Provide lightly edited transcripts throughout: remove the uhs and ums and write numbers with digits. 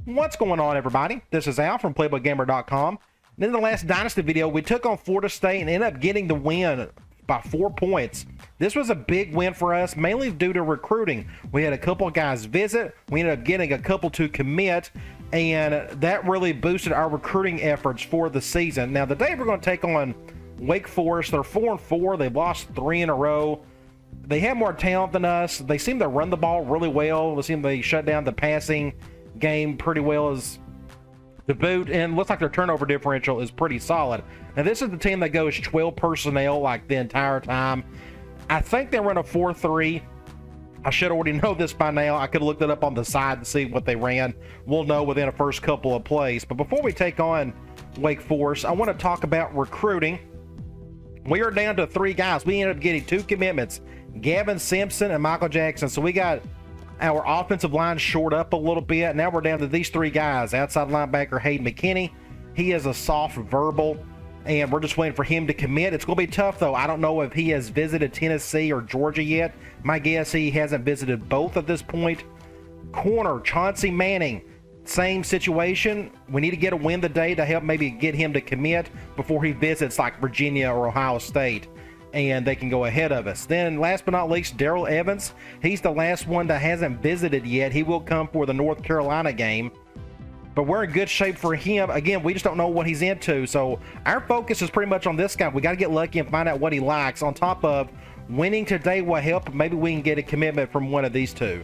What's going on, everybody? This is Al from PlayboyGamer.com. In the last Dynasty video, we took on Florida State and ended up getting the win by 4 points. This was a big win for us, mainly due to recruiting. We had a couple of guys visit, we ended up getting a couple to commit, and that really boosted our recruiting efforts for the season. Now, today we're going to take on Wake Forest. They're 4-4. They've lost 3 in a row. They have more talent than us. They seem to run the ball really well. They seem to shut down the passing game pretty well as the boot, and looks like their turnover differential is pretty solid. Now, this is the team that goes 12 personnel like the entire time. I think they run a 4-3. I should already know this by now. I could have looked it up on the side to see what they ran. We'll know within the first couple of plays. But before we take on Wake Forest, I want to talk about recruiting. We are down to 3 guys. We ended up getting 2 commitments, Gavin Simpson and Michael Jackson. So we got our offensive line shored up a little bit. Now we're down to these 3 guys. Outside linebacker Hayden McKinney. He is a soft verbal, and we're just waiting for him to commit. It's going to be tough, though. I don't know if he has visited Tennessee or Georgia yet. My guess, he hasn't visited both at this point. Corner Chauncey Manning, same situation. We need to get a win today to help maybe get him to commit before he visits like Virginia or Ohio State, and they can go ahead of us. Then last but not least, Darrell Evans. He's the last one that hasn't visited yet. He will come for the North Carolina game, but we're in good shape for him. Again, we just don't know what he's into, so our focus is pretty much on this guy. We got to get lucky and find out what he likes. On top of winning today will help. Maybe we can get a commitment from one of these 2.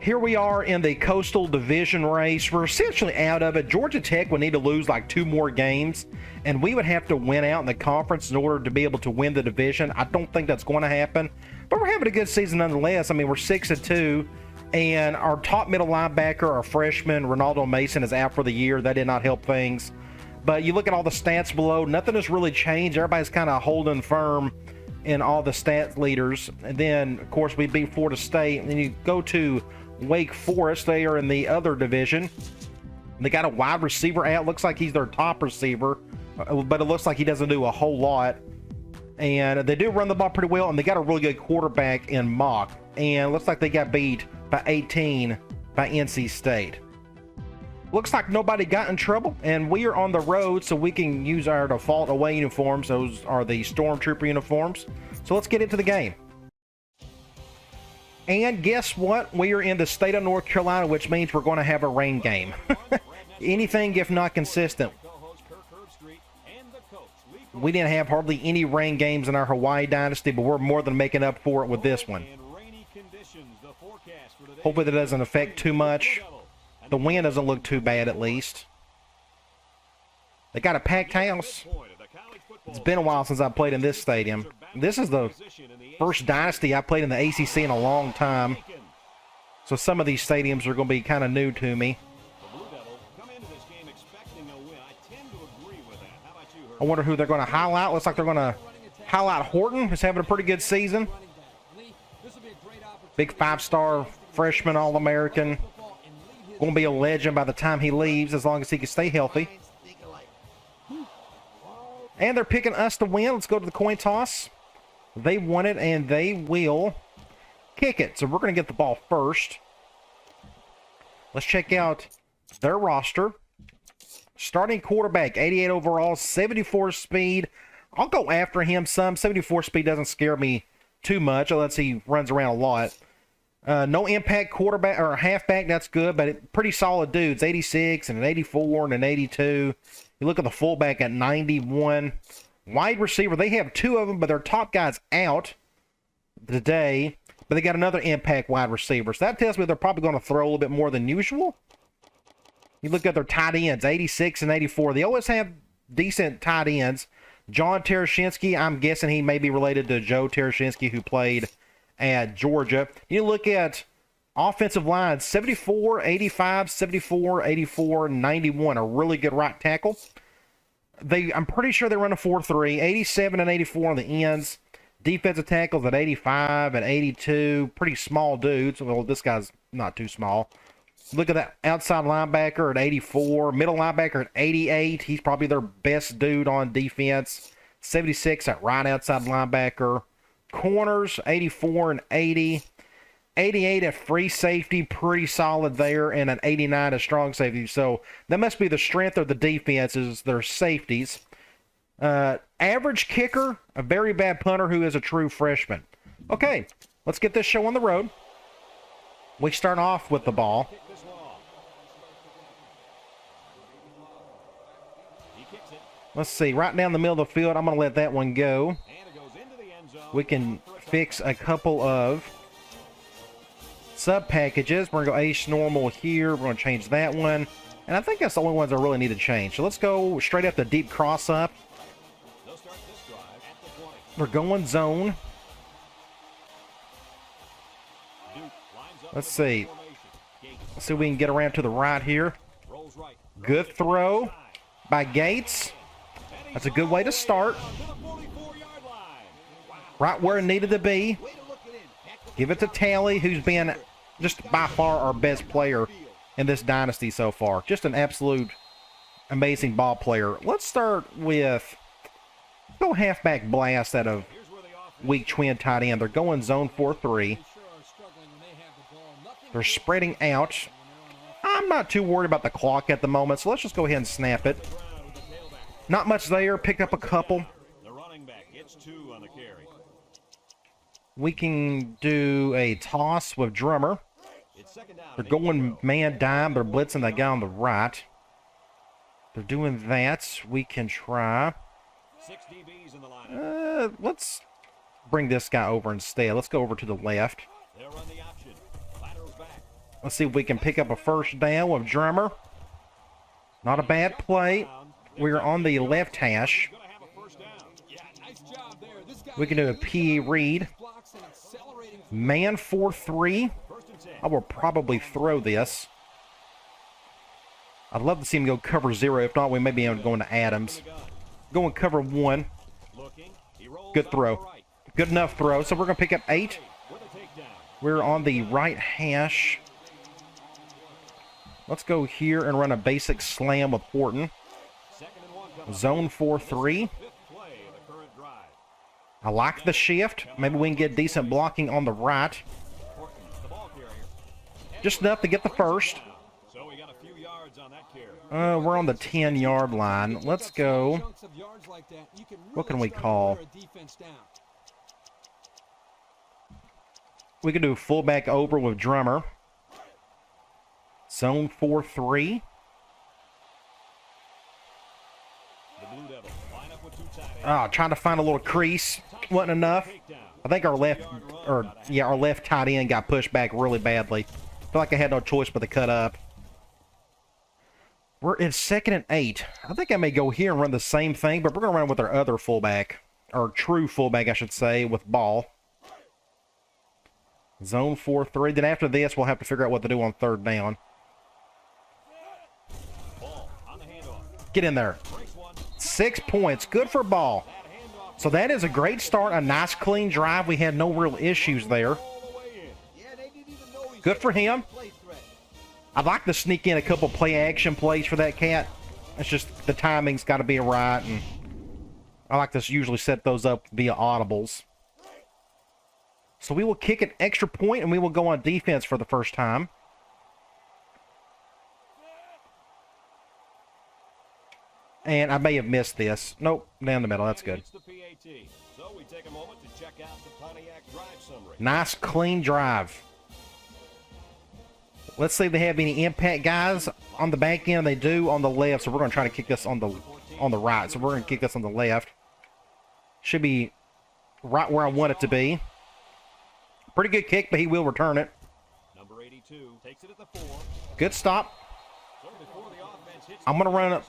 Here we are in the Coastal Division race. We're essentially out of it. Georgia Tech would need to lose like 2 more games, and we would have to win out in the conference in order to be able to win the division. I don't think that's going to happen, but we're having a good season nonetheless. I mean, we're 6-2, and our top middle linebacker, our freshman, Ronaldo Mason, is out for the year. That did not help things. But you look at all the stats below, nothing has really changed. Everybody's kind of holding firm in all the stat leaders. And then, of course, we beat Florida State. And then you go to Wake Forest. They are in the other division. They got a wide receiver out. Looks like he's their top receiver, but it looks like he doesn't do a whole lot. And they do run the ball pretty well, and they got a really good quarterback in Mock. And looks like they got beat by 18 by NC State. Looks like nobody got in trouble, and we are on the road, so we can use our default away uniforms. Those are the Stormtrooper uniforms. So let's get into the game. And guess what? We are in the state of North Carolina, which means we're going to have a rain game. Anything if not consistent. We didn't have hardly any rain games in our Hawaii Dynasty, but we're more than making up for it with this one. Hopefully that doesn't affect too much. The wind doesn't look too bad, at least. They got a packed house. It's been a while since I played in this stadium. This is the first Dynasty I played in the ACC in a long time. So some of these stadiums are going to be kind of new to me. I wonder who they're going to highlight. Looks like they're going to highlight Horton, who's having a pretty good season. Big 5-star freshman All-American. Going to be a legend by the time he leaves, as long as he can stay healthy. And they're picking us to win. Let's go to the coin toss. They won it, and they will kick it. So we're going to get the ball first. Let's check out their roster. Starting quarterback, 88 overall, 74 speed. I'll go after him some. 74 speed doesn't scare me too much, unless he runs around a lot. No impact quarterback or halfback, that's good, but pretty solid dudes. 86 and an 84 and an 82. You look at the fullback at 91. Wide receiver, they have 2 of them, but their top guy's out today. But they got another impact wide receiver. So that tells me they're probably going to throw a little bit more than usual. You look at their tight ends, 86 and 84. They always have decent tight ends. John Tereshinski, I'm guessing he may be related to Joe Tereshinski, who played at Georgia. You look at offensive line, 74, 85, 74, 84, 91. A really good right tackle. I'm pretty sure they run a 4-3, 87 and 84 on the ends. Defensive tackles at 85 and 82. Pretty small dudes. Well, this guy's not too small. Look at that outside linebacker at 84. Middle linebacker at 88. He's probably their best dude on defense. 76 at right outside linebacker. Corners, 84 and 80. 88 at free safety, pretty solid there, and an 89 at strong safety. So that must be the strength of the defense is their safeties. Average kicker, a very bad punter who is a true freshman. Okay, let's get this show on the road. We start off with the ball. Let's see, right down the middle of the field, I'm going to let that one go. We can fix a couple of sub packages. We're going to go ace normal here. We're going to change that one. And I think that's the only ones I really need to change. So let's go straight up the deep cross up. We're going zone. Let's see. Let's see if we can get around to the right here. Good throw by Gates. That's a good way to start. Right where it needed to be. Give it to Talley, who's been just by far our best player in this dynasty so far. Just an absolute amazing ball player. Let's start with go halfback blast out of weak twin tight end. They're going zone 4-3. They're spreading out. I'm not too worried about the clock at the moment, so let's just go ahead and snap it. Not much there. Picked up a couple. The running back gets 2 on the carry. We can do a toss with Drummer. They're going man dime. They're blitzing the guy on the right. They're doing that. We can try. Let's bring this guy over instead. Let's go over to the left. Let's see if we can pick up a first down with Drummer. Not a bad play. We're on the left hash. We can do a P. Reed. Man 4-3. I will probably throw this. I'd love to see him go cover 0. If not, we may be able to go into Adams. Go and cover 1. Good throw. Good enough throw. So we're going to pick up 8. We're on the right hash. Let's go here and run a basic slam with Horton. Zone 4-3. I like the shift. Maybe we can get decent blocking on the right. Just enough to get the first. We're on the 10-yard line. Let's go. What can we call? We can do fullback over with Drummer. Zone 4-3. Trying to find a little crease. Wasn't enough. I think our left tight end got pushed back really badly. Feel like I had no choice but to cut up. We're in 2nd and 8. I think I may go here and run the same thing, but we're going to run with our other fullback. Or true fullback, I should say, with ball. Zone 4-3. Then after this, we'll have to figure out what to do on 3rd down. Get in there. 6 points. Good for ball. So that is a great start. A nice, clean drive. We had no real issues there. Good for him. I'd like to sneak in a couple play-action plays for that cat. It's just the timing's got to be right, and I like to usually set those up via audibles. So we will kick an extra point, and we will go on defense for the first time. And I may have missed this. Nope, down the middle. That's good. Nice, clean drive. Let's see if they have any impact guys on the back end. They do on the left, so we're going to try to kick this on the right. So we're going to kick this on the left. Should be right where I want it to be. Pretty good kick, but he will return it. Number 82 takes it at the 4. Good stop. I'm going to run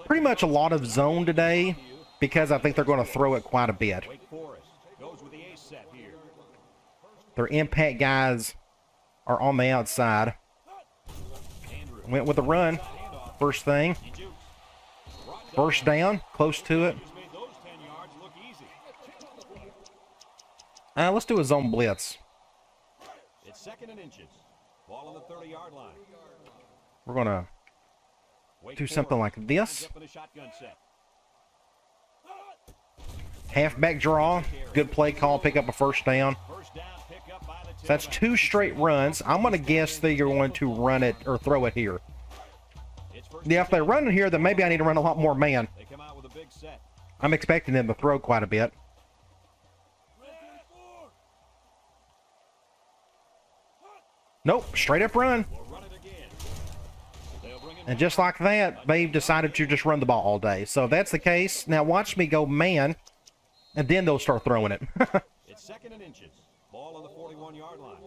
pretty much a lot of zone today because I think they're going to throw it quite a bit. Their impact guys are on the outside. Went with the run. First thing. First down. Close to it. Let's do a zone blitz. It's 2nd and inches. Ball on the 30-yard line. We're going to do something like this. Halfback draw. Good play call. Pick up a first down. So that's 2 straight runs. I'm going to guess they're going to run it or throw it here. Yeah, if they run it here, then maybe I need to run a lot more man. They come out with a big set. I'm expecting them to throw quite a bit. Nope, straight up run. And just like that, they've decided to just run the ball all day. So if that's the case, now watch me go man, and then they'll start throwing it. It's 2nd and inches. Ball on the 41-yard line.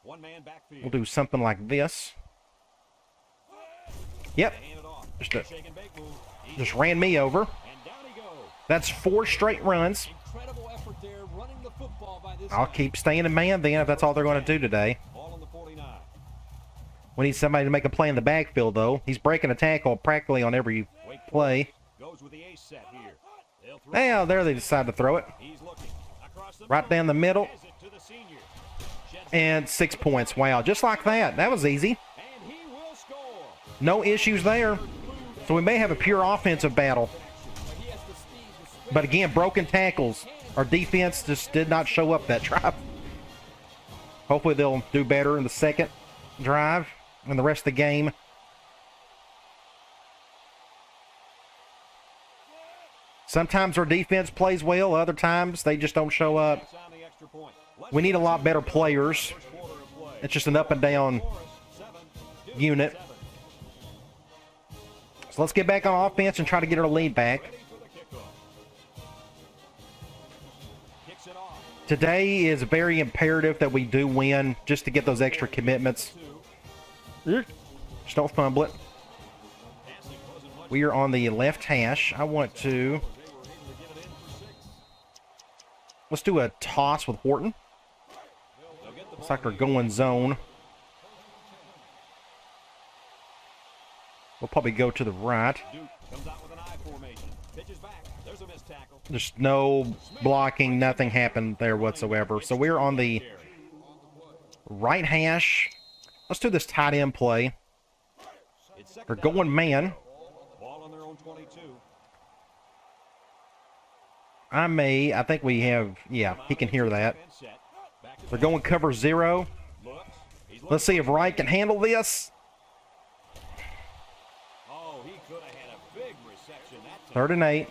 One man backfield. We'll do something like this. Yep. Just ran me over. And down he goes. That's 4 straight runs. Incredible effort there running the football by this I'll keep staying in man then if that's all they're going to do today. Ball on the 49. We need somebody to make a play in the backfield, though. He's breaking a tackle practically on every play. Goes with the ace set here. They'll throw. Now, there they decide to throw it. He's looking. Across the Right down the middle. Has it to the senior. And 6 points. Wow, just like that. That was easy. And he will score. No issues there. So we may have a pure offensive battle. But again, broken tackles. Our defense just did not show up that drive. Hopefully they'll do better in the second drive and the rest of the game. Sometimes our defense plays well. Other times they just don't show up. That's on the extra point. We need a lot better players. Quarter of play. It's just an up and down unit. So let's get back on offense and try to get our lead back. Ready for the kickoff. Kicks it off. Today is very imperative that we do win just to get those extra commitments. Just don't fumble it. We are on the left hash. I want to... Let's do a toss with Horton. Looks like they're going zone. We'll probably go to the right. Comes out with an I formation. Pitches back. There's a missed tackle. There's no blocking. Nothing happened there whatsoever. So we're on the right hash. Let's do this tight end play. They're going man. Ball on their own 22. I think we have, yeah, he can hear that. They're going cover 0. Let's see if Wright can handle this. Oh, he could have had a big reception that time. 3rd and 8.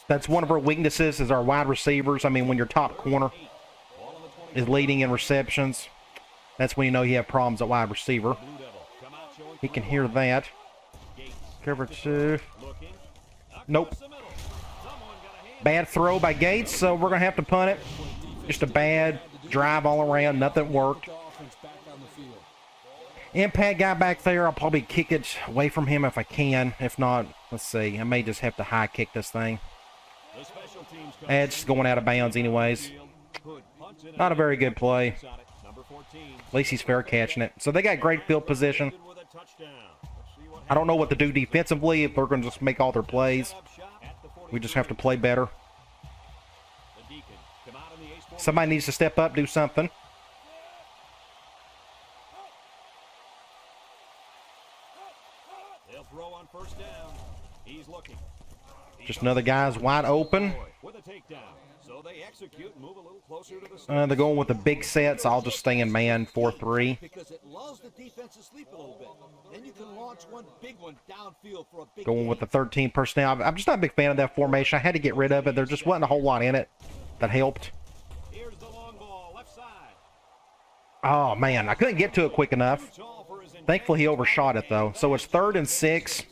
That's one of our weaknesses is our wide receivers. I mean, when your top corner is leading in receptions, that's when you know you have problems at wide receiver. He can hear that. Cover 2. Nope. Bad throw by Gates, so we're going to have to punt it. Just a bad drive all around. Nothing worked. Impact guy back there. I'll probably kick it away from him if I can. If not, let's see. I may just have to high kick this thing. It's going out of bounds anyways. Not a very good play. At least he's fair catching it. So they got great field position. I don't know what to do defensively if they're going to just make all their plays. We just have to play better. Somebody needs to step up, do something. They'll throw on 1st down. He's looking. Just another guy's wide open. With a takedown. So they execute and move a little closer to the They're going with the big sets. I'll just stay in man 4-3. because it allows the defense to sleep a little bit. Then you can launch one big one downfield for a big Going with the 13 personnel. I'm just not a big fan of that formation. I had to get rid of it. There just wasn't a whole lot in it that helped. Here's the long ball, left side. Oh, man. I couldn't get to it quick enough. Thankfully, he overshot it, though. So it's 3rd and 6.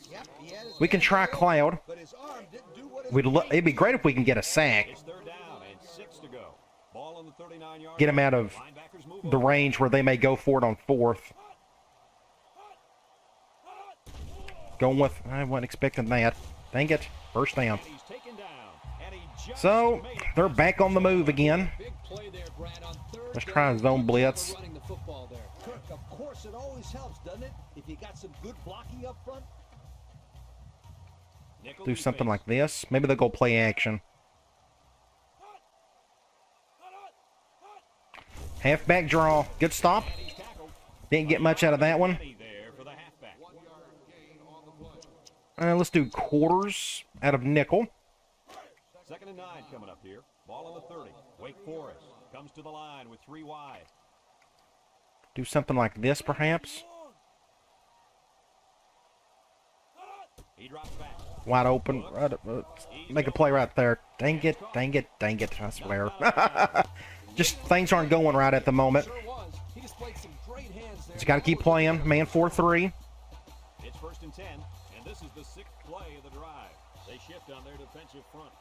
We can try Cloud. but his arm didn't do what it It'd be great if we can get a sack. It's 3rd down and 6 to go. Ball on the 39-yard. Get him out of Linebackers move the over. range where they may go for it on 4th. Going with, I wasn't expecting that. Dang it. 1st down. He's taken down, and he just So, made it. they're back on the move again. Big play there, Brad, on 3rd Let's try a zone blitz. running the football there. Kirk, of course, it always helps, doesn't it? If you got some good blocking up front. Nickel Do something defense. like this. Maybe they'll go play action. Halfback draw. Good stop. He's tackled. Didn't get much out of that one. There for the halfback. Let's do quarters out of nickel. 2nd and 9 coming up here. Ball on the 30. Wake Forest comes to the line with 3 wide. Do something like this, perhaps. He drops back. Wide open. Make a play right there. Dang it, dang it, dang it, I swear. Just things aren't going right at the moment. Just got to keep playing. Man 4-3. It's 1st and 10, and this is the 6th play of the drive. They shift on their defensive front.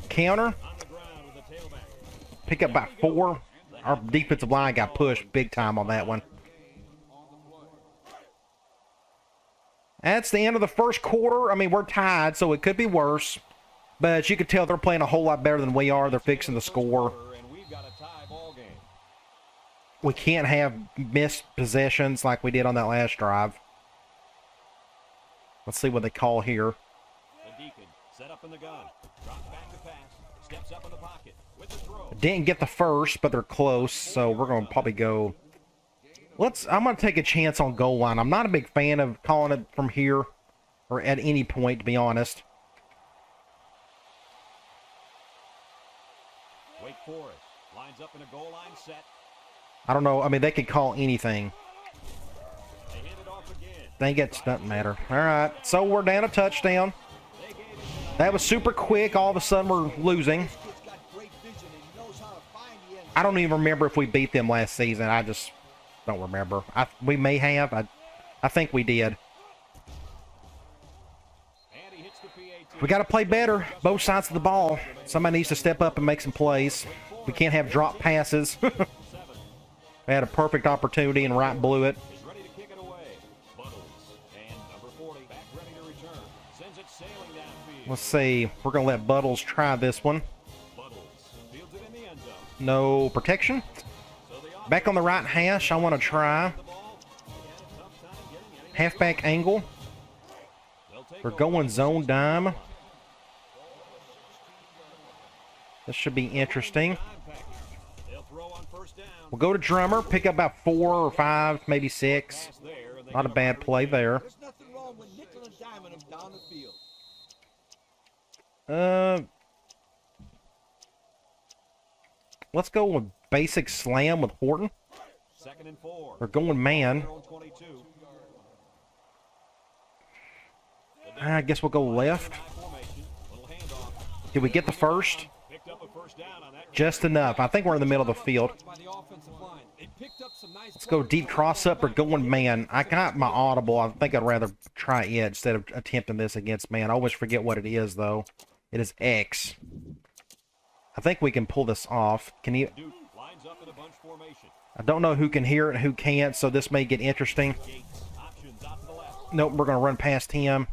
Counter. On the ground with the tailback. Pick up by 4. Our defensive line got pushed big time on that one. That's the end of the first quarter. I mean, we're tied, so it could be worse. But you can tell they're playing a whole lot better than we are. They're fixing the score. And we've got a tie ball game. We can't have missed possessions like we did on that last drive. Let's see what they call here. The Deacon set up in the gun. Drops back to pass. Steps up in the pocket with the throw. Didn't get the first, but they're close, so we're going to probably go. I'm going to take a chance on goal line. I'm not a big fan of calling it from here or at any point, to be honest. Wake Forest lines up in a goal line set. I don't know. I mean, they could call anything. They hit it off again. Dang it, doesn't matter. All right, so we're down a touchdown. That was super quick. All of a sudden, we're losing. I don't even remember if we beat them last season. I just don't remember. We may have. I think we did. And he hits the PAT. We got to play better, both sides of the ball. Somebody needs to step up and make some plays. We can't have drop passes. We had a perfect opportunity and Wright blew it. Is ready to kick it away. Buttles and number 40 back ready to return. Sends it sailing downfield. Let's see. We're going to let Buttles try this one. Buttles fields it in the end zone. No protection. Back on the right hash, I want to try. Halfback angle. We're going zone dime. This should be interesting. We'll go to Drummer, pick up about 4 or 5, maybe 6. Not a bad play there. There's nothing wrong with nickel and diming him down the field. Let's go with basic slam with Horton. 2nd and 4. We're going man. Their own 22. I guess we'll go left. Formation. Little handoff. Did we get the first? Picked up a first down on that. Just enough. I think we're in the middle of the field. By the offensive line. They picked up some nice Let's go deep cross up or going man. I got my audible. I think I'd rather try it instead of attempting this against man. I always forget what it is, though. It is X. I think we can pull this off. Can you? Duke lines up in a bunch formation. I don't know who can hear it and who can't, so this may get interesting. Gates options out to the left. Nope, we're going to run past him.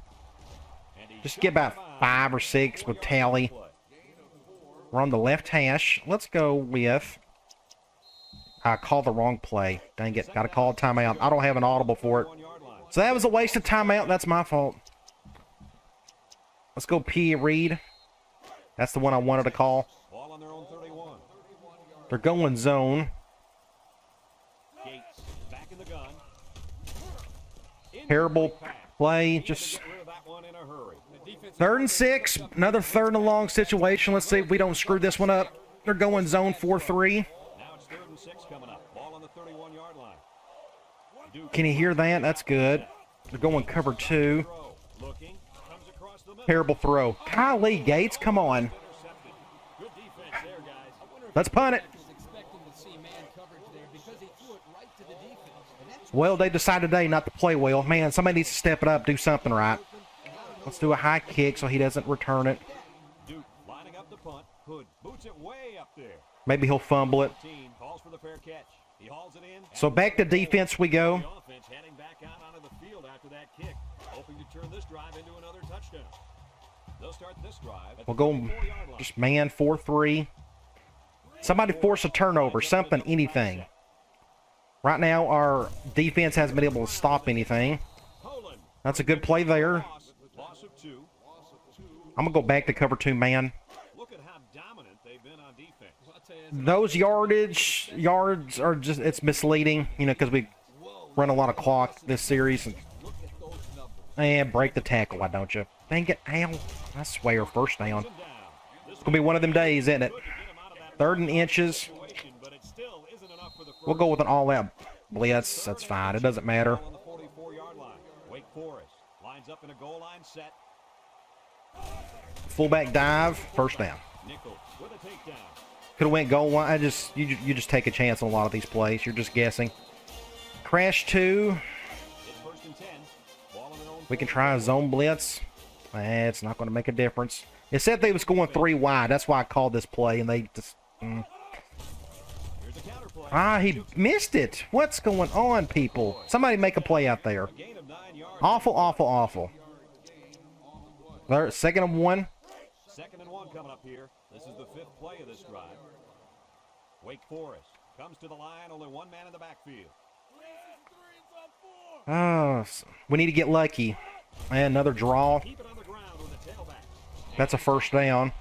And he Just get about 5 or 6 with Tally. We're on the left hash. Let's go with... I called the wrong play. Dang it. Got to call a timeout. I don't have an audible for it. So that was a waste of timeout. That's my fault. Let's go P. Reed. That's the one I wanted to call. Ball on their own 31. They're going zone. Gates back in the gun. Terrible play. Just Get rid of that one in a hurry. 3rd and 6. Another 3rd and long situation. Let's see if we don't screw this one up. They're going zone 4-3. Now it's 3rd and 6 coming up. Ball on the 31-yard line. Duke Can you hear that? That's good. They're going cover 2. throw. Looking. Comes across the middle. Terrible throw. Kylie Gates, come on. Intercepted. Good defense there, guys. Let's punt it. expecting to see man coverage there because he threw it right to the defense. And that's Well, they decided today not to play well. Man, somebody needs to step it up, do something right. Let's do a high kick so he doesn't return it. Duke lining up the punt. Hood boots it way up there. Maybe he'll fumble it. Team calls for the fair catch. He hauls it in. So back to defense we go. The offense heading back out onto the field after that kick, hoping to turn this drive into another touchdown. They'll start this drive at We'll the go 34-yard line. just man 4-3. Somebody force a turnover, something, anything. Right now, our defense hasn't been able to stop anything. Poland. That's a good play there. Loss of 2. I'm going to go back to cover 2 man. Look at how dominant they've been on defense. Those yards are just, it's misleading, you know, because we run a lot of clock this series. And break the tackle, why don't you? Dang it, ow. I swear, first down. going to be one of them days, isn't it? 3rd and inches. We'll go with an all-out blitz. That's fine. It doesn't matter. Wake Forest lines up in a goal line set. Fullback dive, first down. Nichols with a takedown. Could have went goal line. You just take a chance on a lot of these plays. You're just guessing. Crash 2. It's 1st and 10. Ball on their own. We can try a zone blitz. It's not going to make a difference. It said they was going 3 wide. That's why I called this play, and they just. Here's a counter play. He missed it. What's going on, people? Somebody make a play out there. Gain of 9 yards. Awful, awful, awful. There, 2nd and 1. 2nd and 1 coming up here. This is the 5th play of this drive. Wake Forest comes to the line. Only one man in the backfield. Oh, we need to get lucky. And another draw. Keep it on the ground with the tailback. That's a first down.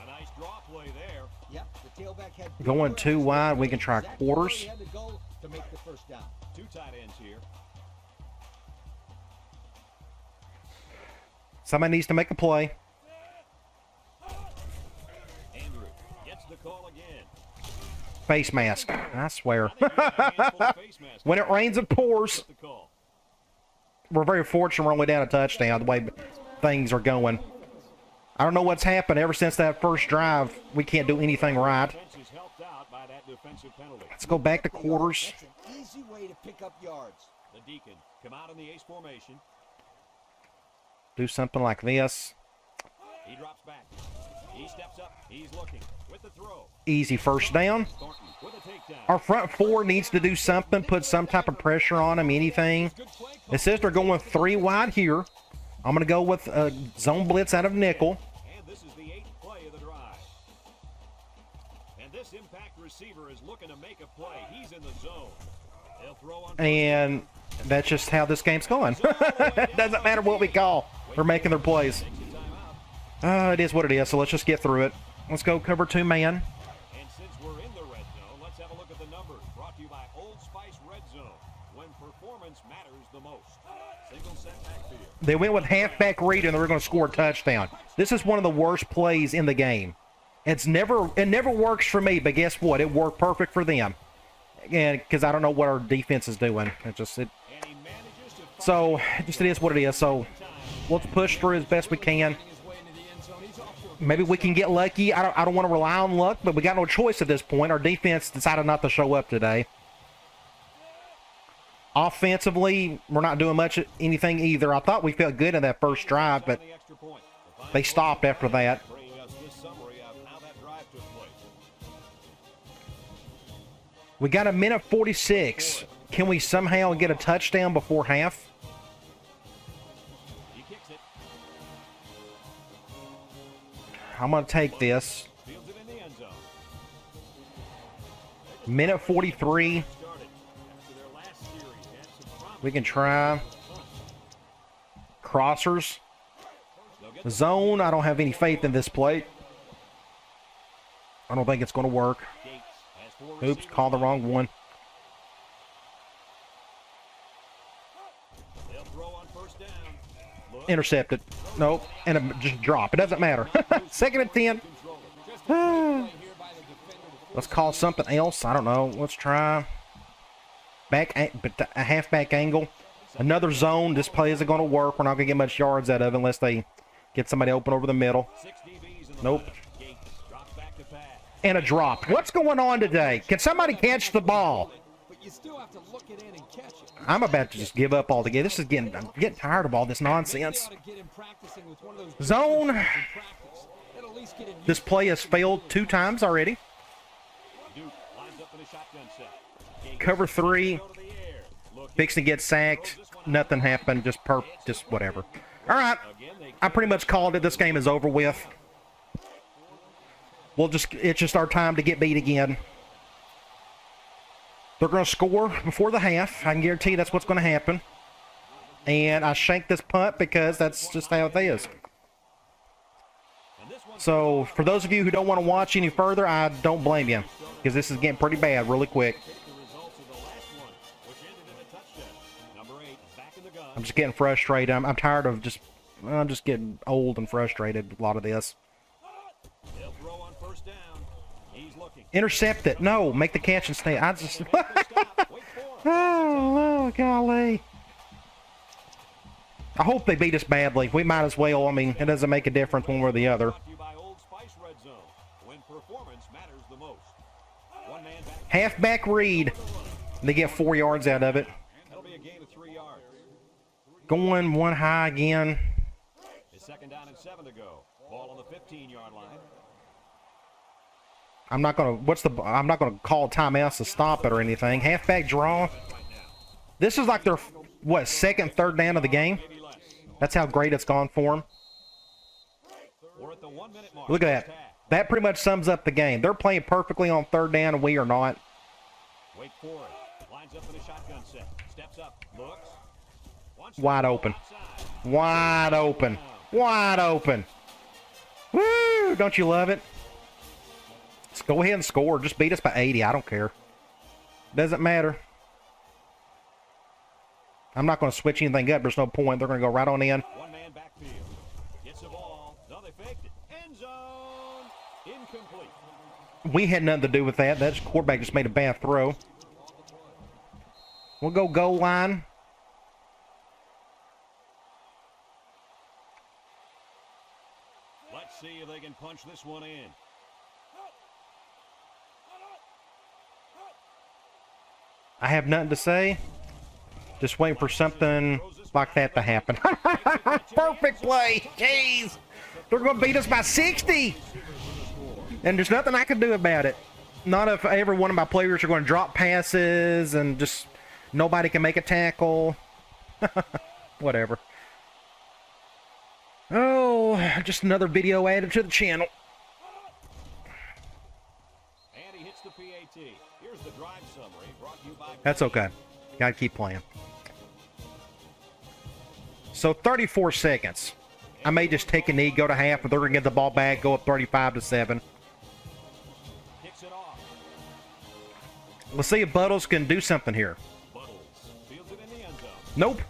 A nice draw play there. Yep, the tailback had Going 2 wide. We can try quarters. He had to go to make the first down. 2 tight ends here. Somebody needs to make a play. Andrew gets the call again. Face mask. I swear. Handful of face masks. When it rains, it pours. The call. We're very fortunate we're only down a touchdown the way things are going. I don't know what's happened ever since that first drive. We can't do anything right. Defense is helped out by that defensive penalty. Let's go back to quarters. That's an easy way to pick up yards. The Deacon come out in the ace formation. Do something like this. He drops back. He steps up. He's looking with the throw. Easy first down. Thornton with a takedown. Our front 4 needs to do something, put some type of pressure on them, anything. Good play call. It says they're going 3 wide here. I'm going to go with a zone blitz out of nickel. And this is the 8th play of the drive. And this impact receiver is looking to make a play. He's in the zone. They'll throw on. And that's just how this game's going. Doesn't matter what we call. They're making their plays. Takes a timeout. It is what it is, so let's just get through it. Let's go cover 2 man. And since we're in the red zone, let's have a look at the numbers. Brought to you by Old Spice Red Zone. When performance matters the most. Single set backfield. They went with halfback read and they were going to score a touchdown. This is one of the worst plays in the game. It never works for me, but guess what? It worked perfect for them. And because I don't know what our defense is doing. And he manages to So just it is what it is. So let's push through as best we can. Maybe we can get lucky. I don't want to rely on luck, but we got no choice at this point. Our defense decided not to show up today. Offensively, we're not doing much anything either. I thought we felt good in that first drive, but the extra point. they stopped after that. Bringing us this summary of how that drive took place. We got a minute 46. Can we somehow get a touchdown before half? He kicks it. I'm going to take this. Fields it in the end zone. Minute 43. Started. After their last series, had some problems. We can try crossers. They'll get Zone, I don't have any faith in this play. I don't think it's going to work. Gates has 4 Oops, receivers. called the wrong one. They'll throw on first down. Look. Intercepted. Nope. And just drop. It doesn't matter. 2nd and 10. Let's call something else. I don't know. Let's try a halfback angle. Another zone. This play isn't going to work. We're not going to get much yards out of it unless they get somebody open over the middle. 6 DBs in the Nope. line. Gates drops back to pass. And a drop. What's going on today? Can somebody catch the ball? But you still have to look it in and catch it. I'm about to just give up altogether. This is I'm getting tired of all this nonsense. Zone. This play has failed 2 times already. Duke lines up in a shotgun set. Gates Cover 3. go to the air. Look, Fixing to get sacked. Nothing happened. Just whatever. All right. again, they I pretty much called it. This game is over with. It's just our time to get beat again. They're going to score before the half. I can guarantee you that's what's going to happen. And I shanked this punt because that's just how it is. and this one's So for those of you who don't want to watch any further, I don't blame you. Because this is getting pretty bad really quick. the results of the last one, which ended in a touchdown. Number 8 is back in the gun. I'm just getting frustrated. I'm tired of I'm just getting old and frustrated with a lot of this. They'll throw Intercept it. No, make the catch and stay. I just... oh, golly. I hope they beat us badly. We might as well. I mean, it doesn't make a difference one way or the other. Halfback read. They get 4 yards out of it. Going one high again. It's 2nd down and 7 to go. Ball on the 15-yard line. I'm not gonna call timeouts to stop it or anything. Halfback draw. This is like their what, 2nd, 3rd down of the game. That's how great it's gone for them. Look at that. That pretty much sums up the game. They're playing perfectly on 3rd down, and we are not. Wait for it. Lines up in a shotgun set. Steps up. Looks. Wide open. Wide open. Wide open. Woo! Don't you love it? Let's go ahead and score. Just beat us by 80. I don't care. Doesn't matter. I'm not going to switch anything up. There's no point. They're going to go right on in. One man backfield. Gets the ball. No, they faked it. End zone. Incomplete. We had nothing to do with that. That quarterback just made a bad throw. We'll go goal line. Let's see if they can punch this one in. I have nothing to say. Just waiting for something like that to happen. Perfect play. Jeez. They're going to beat us by 60. And there's nothing I can do about it. Not if every one of my players are going to drop passes and just nobody can make a tackle. Whatever. Oh, just another video added to the channel. And he hits the PAT. Here's the drive summary brought to you by... That's okay. Got to keep playing. So 34 seconds. I may just take a knee, go to half, but they're going to get the ball back, go up 35-7. Kicks it off. Let's see if Buttles can do something here. Buttles fields it in the end zone. Nope.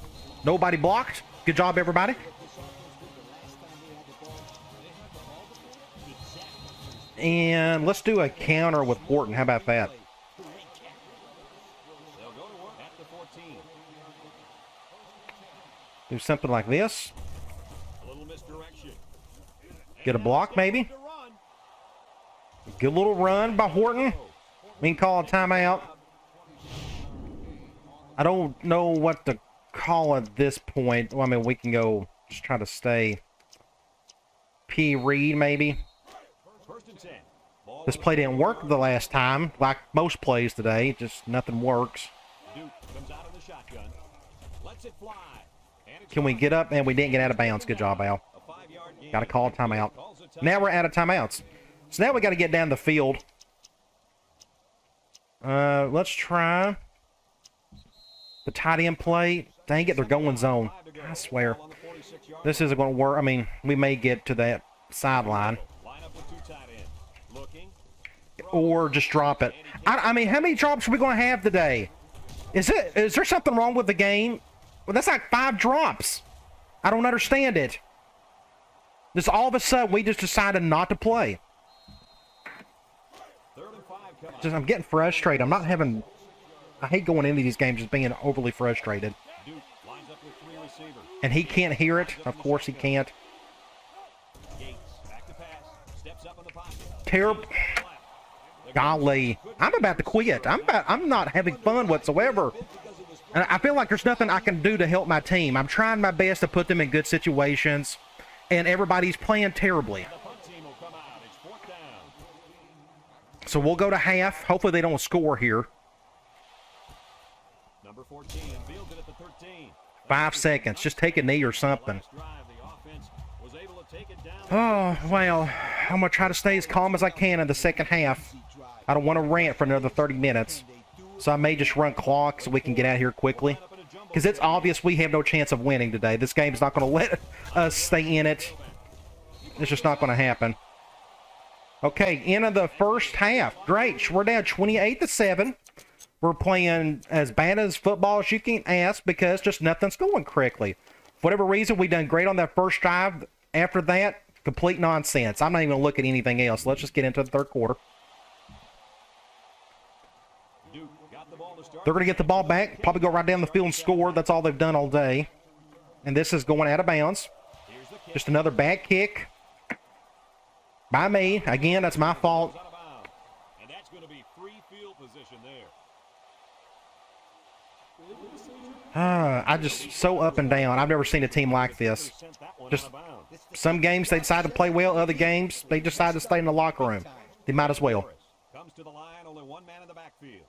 Nobody blocked. Good job, everybody. And let's do a counter with Horton. How about that? They'll go to work at the 14. Do something like this. A little misdirection. Get a block, maybe. Good little run by Horton. We can call a timeout. I don't know what to call at this point. Well, I mean, we can go just try to stay. P. Reed, maybe. This play didn't work the last time, like most plays today. Just nothing works. Can we get up? And we didn't get out of bounds. Good job, Al. Got to call a timeout. Now we're out of timeouts. So now we got to get down the field. Let's try the tight end play. Dang it, they're going zone. I swear. This isn't going to work. I mean, we may get to that sideline. Or just drop it. I mean, how many drops are we going to have today? Is there something wrong with the game? Well, that's like 5 drops. I don't understand it. Just all of a sudden, we just decided not to play. I'm getting frustrated. I'm not having... I hate going into these games just being overly frustrated. And he can't hear it. Of course he can't. Terrible. Golly. I'm about to quit. I'm not having fun whatsoever. And I feel like there's nothing I can do to help my team. I'm trying my best to put them in good situations. And everybody's playing terribly. So we'll go to half. Hopefully they don't score here. Number 14 fields it at the 13. 5 seconds. Just take a knee or something. Oh, well, I'm going to try to stay as calm as I can in the second half. I don't want to rant for another 30 minutes. So I may just run clock so we can get out of here quickly. Because it's obvious we have no chance of winning today. This game's not going to let us stay in it. It's just not going to happen. Okay, end of the first half. Great. We're down 28-7. We're playing as bad as football as you can ask because just nothing's going correctly. For whatever reason, we done great on that first drive. After that, complete nonsense. I'm not even going to look at anything else. Let's just get into the third quarter. They're going to get the ball back, probably go right down the field and score. That's all they've done all day. And this is going out of bounds. Just another bad kick by me. Again, that's my fault. And that's going to be free field position there. I just so up and down. I've never seen a team like this. Just some games they decide to play well, other games they decide to stay in the locker room. They might as well. Comes to the line, only one man in the backfield.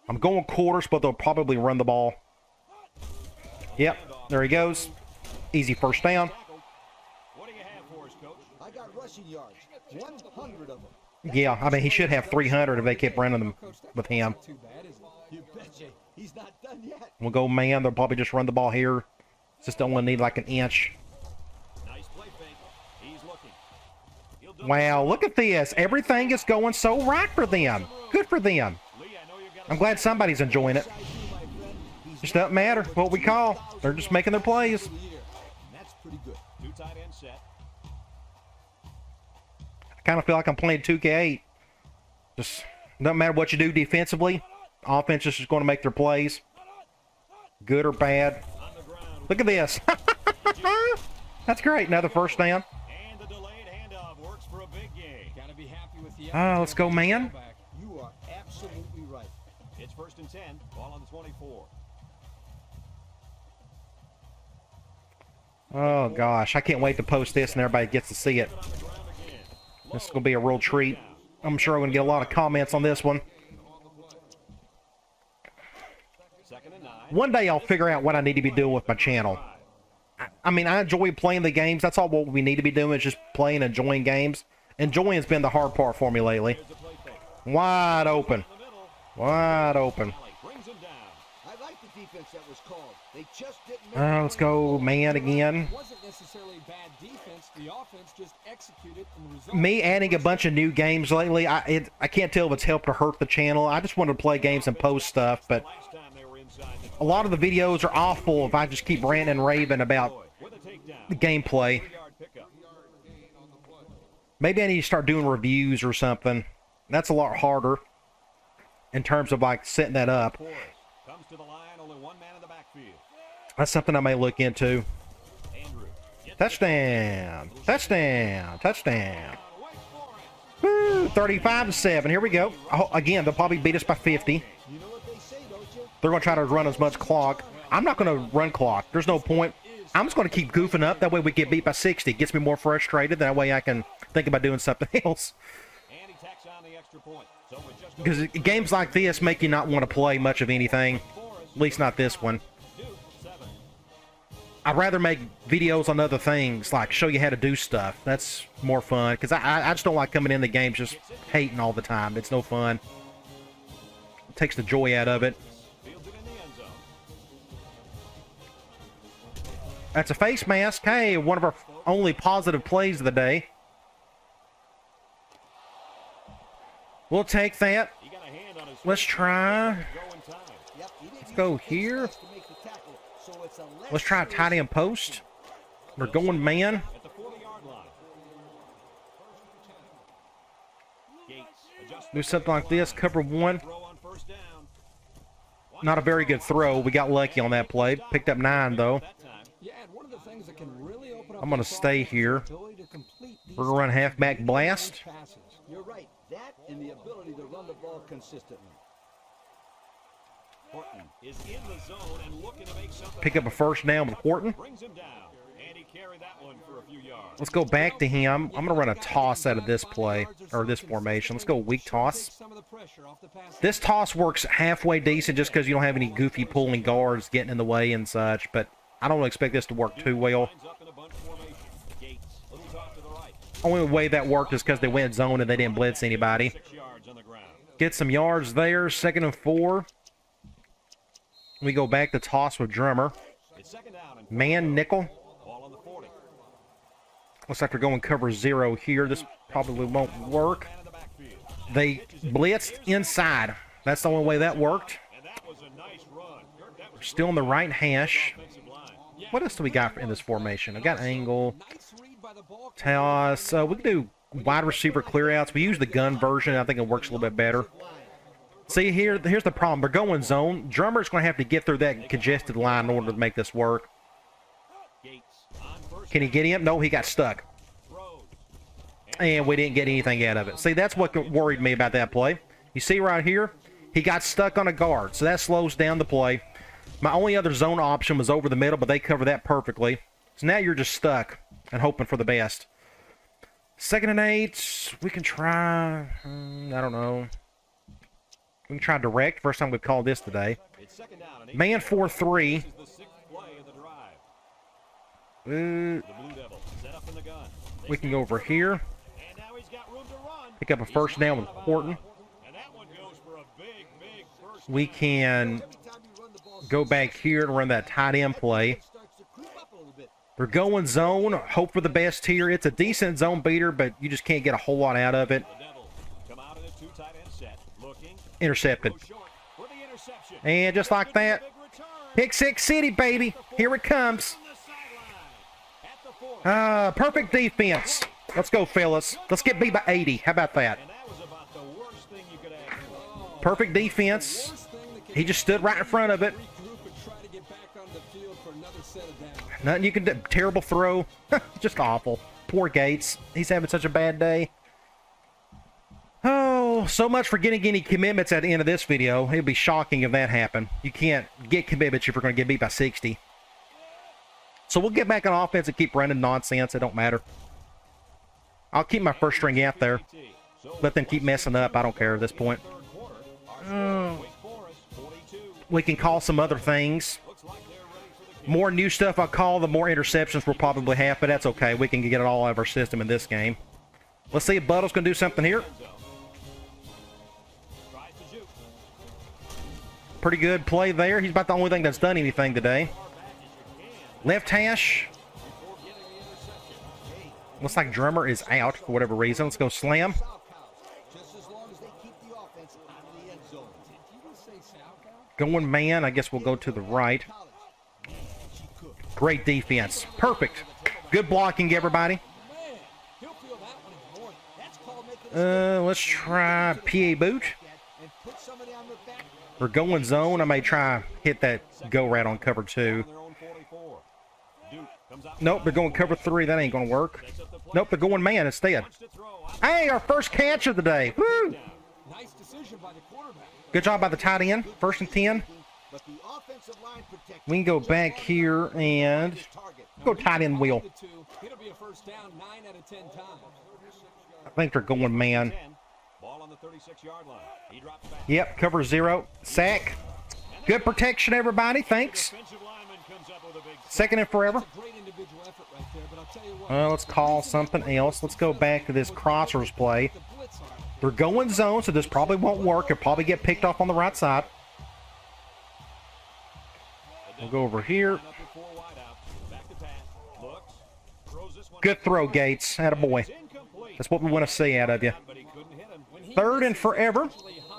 I'm going quarters, but they'll probably run the ball. Yep, there he goes. Easy first down. What do you have for us, coach? I got rushing yards, 100 of them. Yeah, I mean, he should have 300 if they kept running them with him. You betcha. He's not done yet. We'll go man. They'll probably just run the ball here. Just only need like an inch. Nice play fake. He's looking. He'll double Wow, look at this. Everything is going so right for them. Good for them. Lee, I know you've got I'm glad somebody's enjoying it. Just doesn't matter what we call. They're just making their plays. That's pretty good. two tight end set. I kind of feel like I'm playing 2K8. Just doesn't matter what you do defensively. Offense is just going to make their plays. Good or bad. On the ground. Look at this. That's great. Another first down. And the delayed handoff works for a big gain. Gotta be happy with the Let's go, man. You are absolutely right. It's 1st and 10. Ball on the 24. Oh, gosh. I can't wait to post this and everybody gets to see it. On the ground again. This is going to be a real treat. I'm sure I'm going to get a lot of comments on this one. 2nd and 9. One day I'll figure out what I need to be doing with my channel. I mean, I enjoy playing the games. That's all what we need to be doing is just playing, enjoying games. Enjoying's been the hard part for me lately. Here's the play fake. Wide open. In the middle. Wide open. Brings him down. I like the defense that was called. They just didn't make Let's go man again. It wasn't necessarily bad defense. The offense just executed and resulted. Me adding a bunch of new games lately, I can't tell if it's helped or hurt the channel. I just want to play games and post stuff, but Last time they were inside a lot of the videos are awful if I just keep ranting and raving about with a takedown. the gameplay. 3-yard pickup. Maybe I need to start doing reviews or something. That's a lot harder in terms of like setting that up. Forrest comes to the line, only one man in the backfield. That's something I may look into. Andrew gets Touchdown. Touchdown. Touchdown. wait for it. Woo, 35-7. Here we go. Oh, again, they'll probably beat us by 50. You know what they say, don't you? They're going to try to run as much clock. I'm not going to run clock. There's no point. I'm just going to keep goofing up. That way we get beat by 60. It gets me more frustrated. That way I can think about doing something else. And he tacks on the extra point. So it just Because games like this make you not want to play much of anything. At least not this one. 2-7. I'd rather make videos on other things, like show you how to do stuff. That's more fun. Because I just don't like coming in the game just hating all the time. It's no fun. It takes the joy out of it. Fields it in the end zone. That's a face mask. Hey, one of our only positive plays of the day. We'll take that. He got a hand on his Let's try. go in time. Yep, he didn't Let's go use his here. chest to make the tackle, so it's a less Let's try a tight end post. We're going man. At the 40-yard line. Gates adjusts Do something like this. Cover one. throw on 1st down. Not a very good throw. We got lucky on that play. Picked up 9, though. That time. Yeah, and one of the things that can really open up I'm going to this stay offense is here. the ability to complete these We're going to run halfback blast. passes. You're right. That and the ability to run the ball consistently. Horton is in the zone and looking to make something Pick up a first down with Horton. brings him down. And he carried that one for a few yards. Let's go back to him. I'm going to run a toss out of this play, or this formation. Let's go weak toss. Some of the pressure off the pass. This toss works halfway decent just because you don't have any goofy pulling guards getting in the way and such, but I don't expect this to work too well. Lines up in a bunch formation. Gates, little toss to the right. Only way that worked is because they went zone and they didn't blitz anybody. 6 yards on the ground. Get some yards there. 2nd and 4. We go back to toss with Drummer. It's 2nd down and Man nickel. ball on the 40. Looks like they're going cover 0 here. This probably won't work. Man in the backfield. They blitzed inside. That's the only way that worked. And that was a nice run. That was Still in the right hash. offensive line. What else do we got in this formation? I got angle. Nice read by the ball. Toss. We can do wide receiver clearouts. We use the gun version. I think it works a little bit better. See, here's the problem. They're going zone. Drummer's going to have to get through that congested line in order to make this work. Can he get him? No, he got stuck. And we didn't get anything out of it. See, that's what worried me about that play. You see right here? He got stuck on a guard, so that slows down the play. My only other zone option was over the middle, but they cover that perfectly. So now you're just stuck and hoping for the best. 2nd and 8. We can try... I don't know. We can try direct. First time we've called this today. Man 4-3. We can go over here. Pick up a first down with Horton. We can go back here and run that tight end play. They're going zone. Hope for the best here. It's a decent zone beater, but you just can't get a whole lot out of it. Intercepted. And just like that, Pick Six City, baby. Here it comes. Perfect defense. Let's go, fellas. Let's get beat by 80. How about that? Perfect defense. He just stood right in front of it. Nothing you can do. Terrible throw. Just awful. Poor Gates. He's having such a bad day. Oh, so much for getting any commitments at the end of this video. It would be shocking if that happened. You can't get commitments if you're going to get beat by 60. So we'll get back on offense and keep running nonsense. It don't matter. I'll keep my first string out there. Let them keep messing up. I don't care at this point. We can call some other things. More new stuff I call, the more interceptions we'll probably have, but that's okay. We can get it all out of our system in this game. Let's see if Buttle's going to do something here. Pretty good play there. He's about the only thing that's done anything today. Left hash. Looks like Drummer is out for whatever reason. Let's go slam. Going man. I guess we'll go to the right. Great defense. Perfect. Good blocking, everybody. Let's try PA boot. We're going zone. I may try hit that go route on cover 2. Nope, they're going cover 3. That ain't going to work. Nope, they're going man instead. Hey, our first catch of the day. Woo! Good job by the tight end. 1st and 10. We can go back here and go tight end wheel. I think they're going man. Yep, cover 0. Sack. Good protection, everybody. Thanks. 2nd and forever. Let's call something else. Let's go back to this crossers play. They're going zone, so this probably won't work. It'll probably get picked off on the right side. We'll go over here. Good throw, Gates. Attaboy. That's what we want to see out of you. 3rd and forever.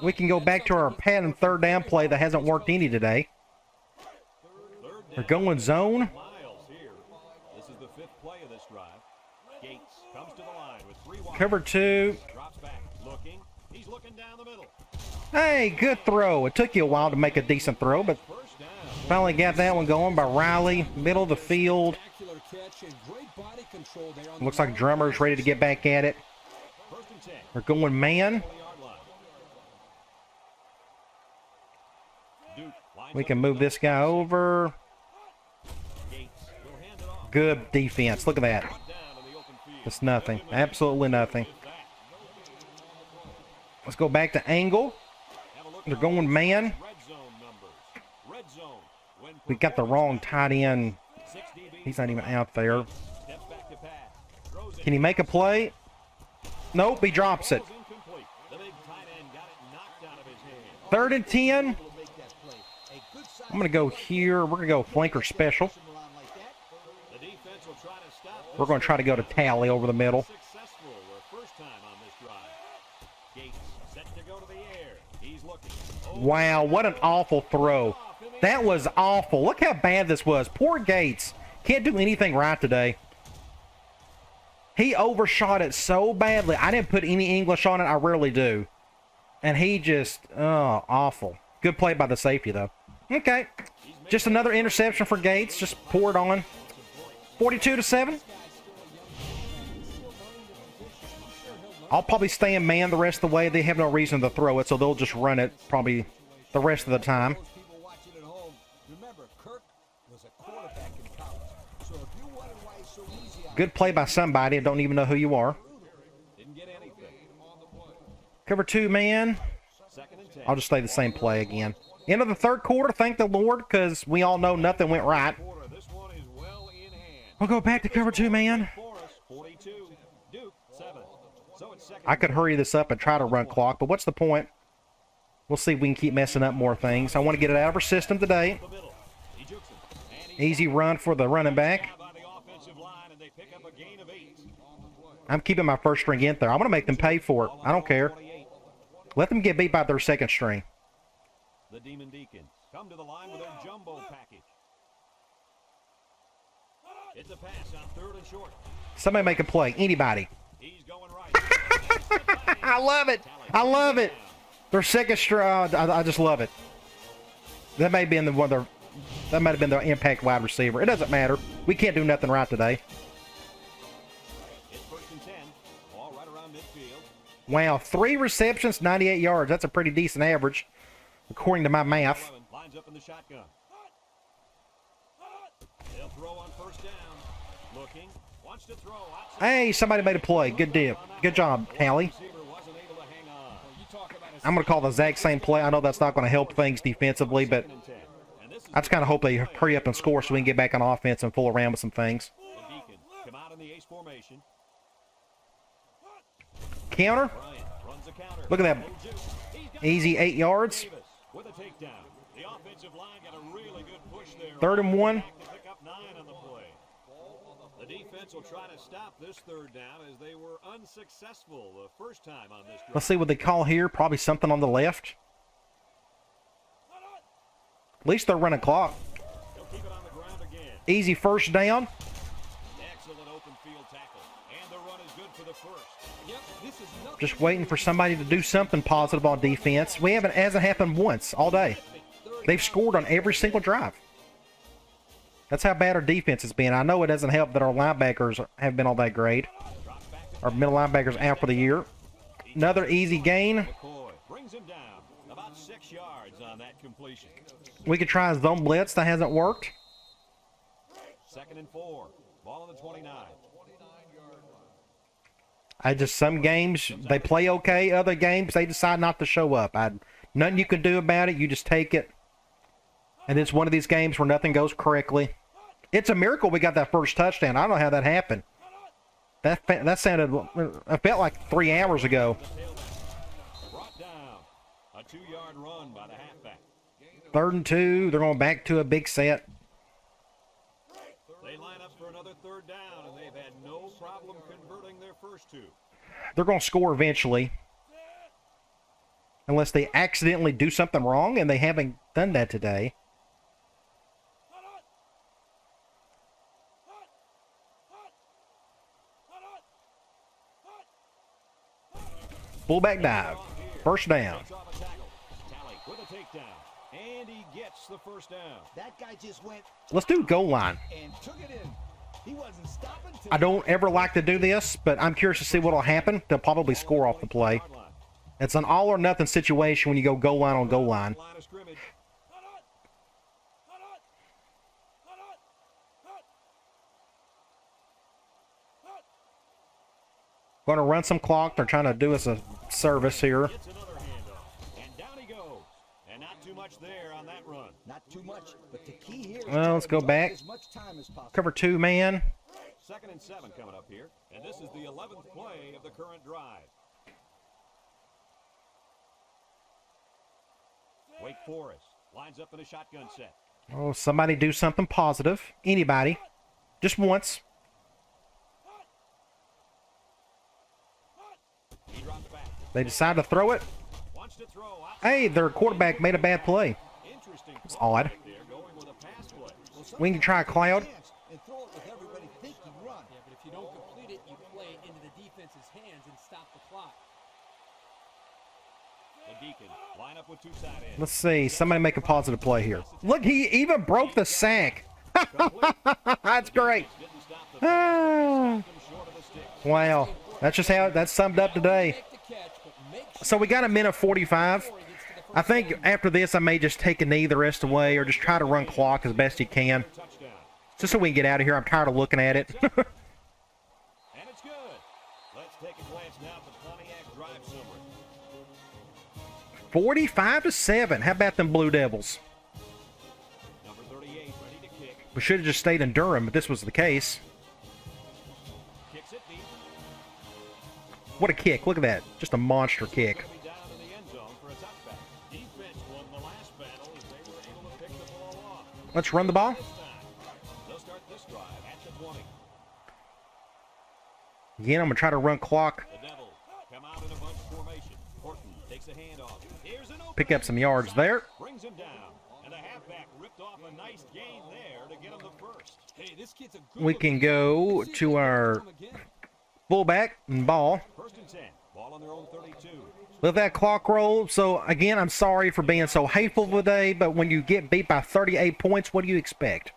We can go back to our pad and 3rd down play that hasn't worked any today. They're going zone. Cover 2. Hey, good throw. It took you a while to make a decent throw, but finally got that one going by Riley. Middle of the field. Looks like Drummer's ready to get back at it. They're going man. We can move this guy over. Good defense. Look at that. It's nothing. Absolutely nothing. Let's go back to angle. They're going man. We got the wrong tight end. He's not even out there. Can he make a play? Nope, he drops it. 3rd and 10. I'm going to go here. We're going to go flanker special. We're going to try to go to tally over the middle. Wow, what an awful throw. That was awful. Look how bad this was. Poor Gates. Can't do anything right today. He overshot it so badly. I didn't put any English on it. I rarely do. And he just, oh, awful. Good play by the safety, though. Okay. Just another interception for Gates. Just pour it on. 42-7. I'll probably stay in man the rest of the way. They have no reason to throw it, so they'll just run it probably the rest of the time. People watching at home, remember, Kirk was a quarterback in college. So if you wonder why he's so easy, Good play by somebody. I don't even know who you are. Didn't get anything. Cover 2 man. Second and 10. I'll just say the same play again. End of the third quarter. Thank the Lord, because we all know nothing went right. Quarter. This one is well in hand. We'll go back to cover 2 man. Forrest, 42. Duke, 7. So it's second. I could hurry this up and try to run clock, but what's the point? We'll see if we can keep messing up more things. I want to get it out of our system today. The middle. He jukes him. And he Easy run for the running back. by the offensive line, and they pick up a gain of 8. I'm keeping my first string in there. I'm going to make them pay for it. I don't care. 28. Let them get beat by their second string. The Demon Deacons come to the line with their jumbo package. It's a pass on third and short. Somebody make a play. Anybody. He's going right. I love it. I love it. Their second string. I just love it. That may have been that might have been their impact wide receiver. It doesn't matter. We can't do nothing right today. It's first and 10. All right around midfield. Wow, 3 receptions, 98 yards. That's a pretty decent average, according to my math. 11 lines up in the shotgun. They'll throw on first down. Looking. Wants to throw. Outside. Hey, somebody made a play. Good deal. Good job, Tally. Receiver wasn't able to hang on. You talk about a I'm going to call the exact same play. I know that's not going to help things defensively, but Second and 10. And this is I just kind of hope they hurry up and score so we can get back on offense and fool around with some things. the Deacons come out in the ace formation. Counter. Bryant runs the counter. Look at that. No juice. He's got Easy 8 yards. Davis with a takedown. The offensive line got a really good push there. 3rd and 1. Back to pick up 9 on the play. The defense will try to stop this third down as they were unsuccessful the first time on this drive. Let's see what they call here. Probably something on the left. At least they're running clock. They'll keep it on the ground again. Easy first down. Excellent open field tackle. And the run is good for the first. Yep, this is nothing. Just waiting for somebody to do something positive on defense. Hasn't happened once all day. They've scored on every single drive. That's how bad our defense has been. I know it doesn't help that our linebackers have been all that great. Our middle linebackers out for the year. Another easy gain. McCoy brings him down. About 6 yards on that completion. We could try a zone blitz. That hasn't worked. Second and 4. Ball on the 29. Some games they play okay. Other games they decide not to show up. Nothing you can do about it. You just take it. And it's one of these games where nothing goes correctly. It's a miracle we got that first touchdown. I don't know how that happened. That sounded. It felt like 3 hours ago. Brought down. A 2-yard run by the halfback. 3rd and 2. They're going back to a big set. They line up for another third down, and they've had no problem converting their first 2. They're going to score eventually. Unless they accidentally do something wrong, and they haven't done that today. Fullback dive. First down. Takes off a tackle. Tally with a takedown. And he gets the first down. that guy just went Let's do goal line. and took it in. He wasn't stopping till I don't ever like to do this, but I'm curious to see what will happen. They'll probably score off the play. Yard line. It's an all or nothing situation when you go goal line on goal line. Line of scrimmage. Going to run some clock. They're trying to do us a service here. Gets another handoff. And down he goes. And not too much there on that run. not too much, but the key here is Well, let's go to back. as much time as possible. Cover 2 man. Second and 7 coming up here. And this is the 11th play of the current drive. Wake Forest lines up in a shotgun set. Oh, somebody do something positive. Anybody. Just once. He drops back. They decide to throw it. Wants to throw out. Hey, their quarterback made a bad play. Interesting. It's odd. right there, going with a pass play. We can try a cloud. And throw it with everybody thinking run. Yeah, but if you don't complete it, you play it into the defense's hands and stop the clock. The Deacon line up with two side ends. Let's see. Somebody make a positive play here. Look, he even broke the sack. That's great. Didn't stop the Ah. short of the stick. Wow. That's just how that's summed up today. So we got a minute 45. I think after this, I may just take a knee the rest of the way or just try to run clock as best you can. Touchdown. Just so we can get out of here. I'm tired of looking at it. And it's good. Let's take a glance now at the Pontiac drive summary. 45-7. How about them Blue Devils? Number 38 ready to kick. We should have just stayed in Durham if this was the case. Kicks it deep. What a kick. Look at that. Just a monster kick. Gonna be down in the end zone for a touchback. Defense won the last battle as they were able to pick the ball off. Let's run the ball. This time, they'll start this drive at the 20. Again, I'm going to try to run clock. The Devils come out in a bunch formation. Horton takes a handoff. Here's an open. Pick up some yards there. Brings him down. And the halfback ripped off a nice gain there to get him the first. Hey, this kid's a good We can go to our fullback and ball. First and 10. Ball on their own 32. Let that clock roll. So, again, I'm sorry for being so hateful today, but when you get beat by 38 points, what do you expect?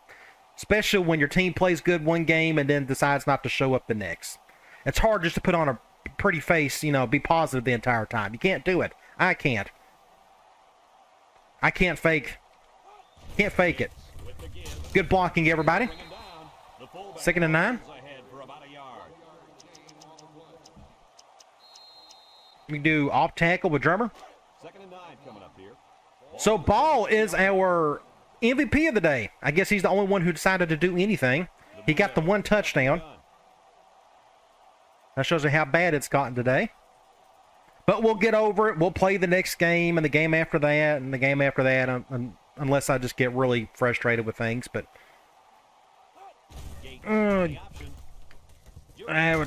Especially when your team plays good one game and then decides not to show up the next. It's hard just to put on a pretty face, you know, be positive the entire time. You can't do it. I can't. I can't fake. Can't fake it. With the give. Good blocking, everybody. Bring him down. The fullback 2nd and 9. is ahead for about a yard. We do off tackle with Drummer. 2nd and 9 coming up here. So Ball is our MVP of the day. I guess he's the only one who decided to do anything. He got the one touchdown. That shows you how bad it's gotten today. But we'll get over it. We'll play the next game and the game after that and the game after that, unless I just get really frustrated with things. But I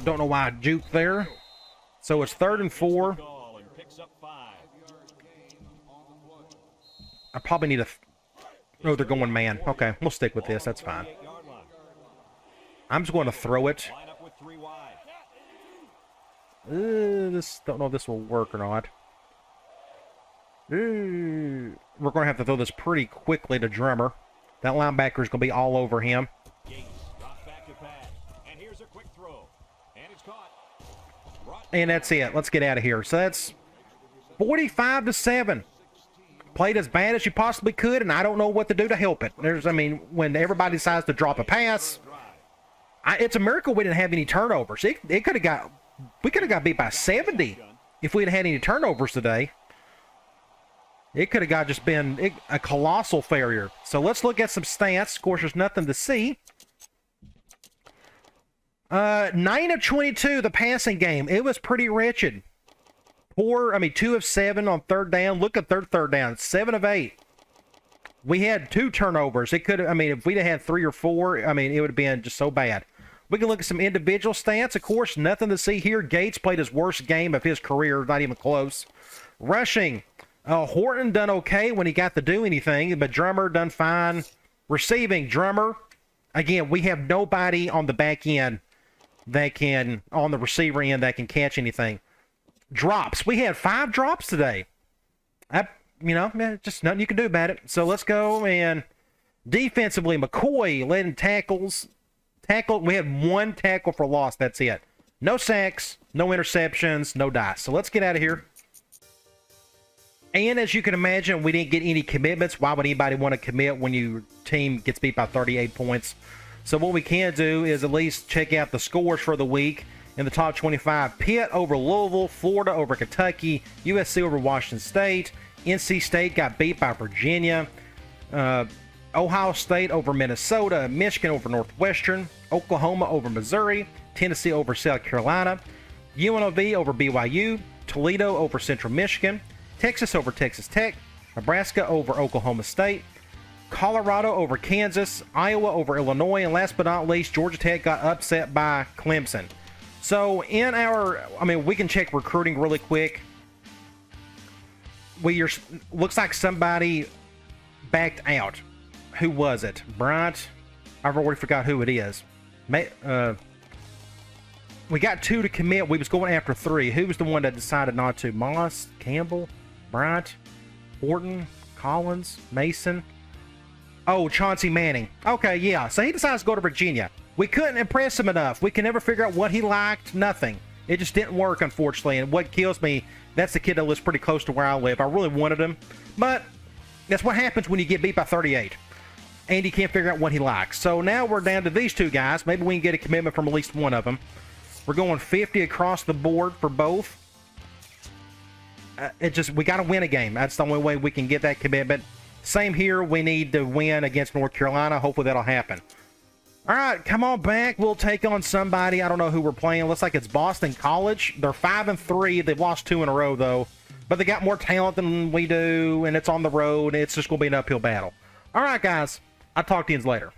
don't know why I juked there. So it's 3rd and 4. Goal and picks up 5. I probably need a... Oh, they're going man. Okay, we'll stick with this. That's fine. 38-yard line. I'm just going to throw it. Line up with 3 wide. This don't know if this will work or not. We're going to have to throw this pretty quickly to Drummer. That linebacker is going to be all over him. Gates drops back to pass. And here's a quick throw. And it's caught. And that's it. Let's get out of here. So that's 45-7. Played as bad as you possibly could, and I don't know what to do to help it. When everybody decides to drop a pass, it's a miracle we didn't have any turnovers. We could have got beat by 70 if we'd had any turnovers today. It could have just been a colossal failure. So let's look at some stats. Of course, there's nothing to see. 9 of 22, the passing game. It was pretty wretched. 2 of 7 on 3rd down. Look at third down. 7 of 8. We had 2 turnovers. It could have, if we'd have had 3 or 4, it would have been just so bad. We can look at some individual stats. Of course, nothing to see here. Gates played his worst game of his career. Not even close. Rushing. Horton done okay when he got to do anything, but Drummer done fine. Receiving, Drummer. Again, we have nobody on the back end that can, on the receiver end, that can catch anything. Drops. We had 5 drops today. Just nothing you can do about it. So let's go. And defensively, McCoy led in tackles. We had 1 tackle for loss. That's it. No sacks, no interceptions, no dice. So let's get out of here. And as you can imagine, we didn't get any commitments. Why would anybody want to commit when your team gets beat by 38 points? So what we can do is at least check out the scores for the week. In the top 25, Pitt over Louisville, Florida over Kentucky, USC over Washington State, NC State got beat by Virginia, Ohio State over Minnesota, Michigan over Northwestern, Oklahoma over Missouri, Tennessee over South Carolina, UNLV over BYU, Toledo over Central Michigan, Texas over Texas Tech, Nebraska over Oklahoma State, Colorado over Kansas, Iowa over Illinois, and last but not least, Georgia Tech got upset by Clemson. So in our, we can check recruiting really quick. Looks like somebody backed out. Who was it? Bryant? I've already forgot who it is. We got 2 to commit. We was going after 3. Who was the one that decided not to? Moss? Campbell? Bryant, Horton, Collins, Mason. Oh, Chauncey Manning. Okay, yeah. So he decides to go to Virginia. We couldn't impress him enough. We can never figure out what he liked. Nothing. It just didn't work, unfortunately. And what kills me, that's the kid that lives pretty close to where I live. I really wanted him. But that's what happens when you get beat by 38. And you can't figure out what he likes. So now we're down to these two guys. Maybe we can get a commitment from at least one of them. We're going 50 across the board for both. We got to win a game. That's the only way we can get that commitment. Same here. We need to win against North Carolina. Hopefully that'll happen. All right, come on back. We'll take on somebody. I don't know who we're playing. Looks like it's Boston College. They're 5-3. They've lost 2 in a row, though. But they got more talent than we do, and it's on the road. It's just going to be an uphill battle. All right, guys. I'll talk to you later.